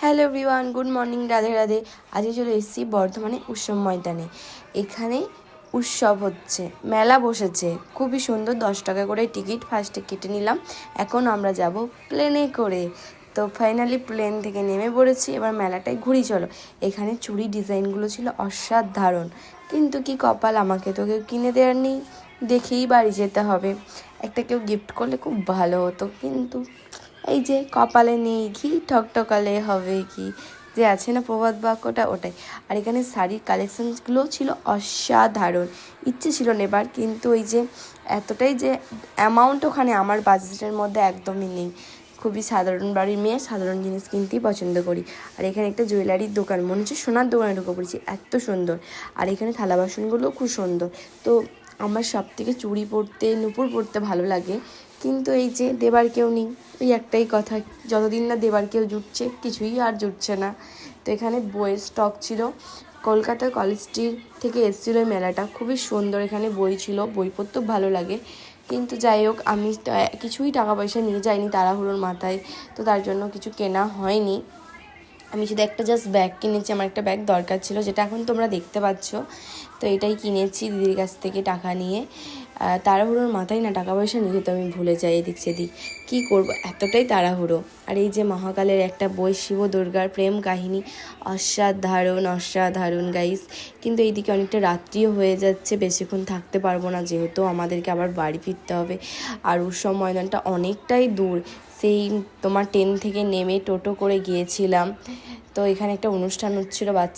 Hello everyone, good morning, Radhe Radhe. আজকে চলে এসেছি বর্ধমানে উৎসব ময়দানে। এখানে উৎসব হচ্ছে, মেলা বসেছে, খুবই সুন্দর। 10 টাকা করে টিকিট, ফার্স্টে কেটে নিলাম। এখন আমরা যাব প্লেনে করে। তো ফাইনালি প্লেন থেকে নেমে পড়েছি, এবার মেলাটায় ঘুরি চলো। এখানে চুড়ি ডিজাইনগুলো ছিল অসাধারণ, কিন্তু কি কপাল, আমাকে তো কেউ কিনে দেওয়ার নেই, দেখেই বাড়ি যেতে হবে। একটা কেউ গিফট করলে খুব ভালো হতো, কিন্তু এই যে কপালে নেই ঘি, ঠকঠকালে হবে কি, যে আছে না প্রবাদ বাক্যটা, ওটাই। আর এখানে শাড়ির কালেকশানগুলো ছিল অসাধারণ। ইচ্ছে ছিল নেবার, কিন্তু ওই যে এতটাই যে অ্যামাউন্ট, ওখানে আমার বাজেটের মধ্যে একদমই নেই। খুবই সাধারণ বাড়ির মেয়ে, সাধারণ জিনিস কিনতেই পছন্দ করি। আর এখানে একটা জুয়েলারির দোকান, মনে হচ্ছে সোনার দোকানে ঢুকে পড়েছি, এত সুন্দর। আর এখানে থালা বাসনগুলোও খুব সুন্দর। তো আমার সব থেকে চুড়ি পরতে, নূপুর পরতে ভালো লাগে, কিন্তু এই যে দেবার কেউ নেই, ওই একটাই কথা, যতদিন না দেবার কেউ জুটছে, কিছুই আর জুটছে না। তো এখানে বইয়ের স্টক ছিল, কলকাতার কলেজ স্ট্রিট থেকে এসেছিলো এই মেলাটা, খুবই সুন্দর। এখানে বই ছিল, বই পড়তেও ভালো লাগে, কিন্তু যাই হোক, আমি কিছুই টাকা পয়সা নিয়ে যাইনি তাড়াহুড়োর মাথায়, তো তার জন্য কিছু কেনা হয়নি। আমি শুধু একটা জাস্ট ব্যাগ কিনেছি, আমার একটা ব্যাগ দরকার ছিল, যেটা এখন তোমরা দেখতে পাচ্ছ। তো এটাই কিনেছি দিদির কাছ থেকে টাকা নিয়ে। তাড়াহুড়োর মাথায় না টাকা পয়সা নিয়ে যেতে আমি ভুলে যাই এদিক সেদিক, কী করবো, এতটাই তাড়াহুড়ো। আর এই যে মহাকালের একটা বই, শিব দুর্গার প্রেম কাহিনী, অসাধারণ অসাধারণ গাইস। কিন্তু এইদিকে অনেকটা রাত্রিও হয়ে যাচ্ছে, বেশিক্ষণ থাকতে পারবো না, যেহেতু আমাদেরকে আবার বাড়ি ফিরতে হবে। আর উৎসব ময়দানটা অনেকটাই দূর, সেই তোমার ট্রেন থেকে নেমে টোটো করে গিয়েছিলাম। তো এখানে একটা অনুষ্ঠান হচ্ছিলো বাচ্চা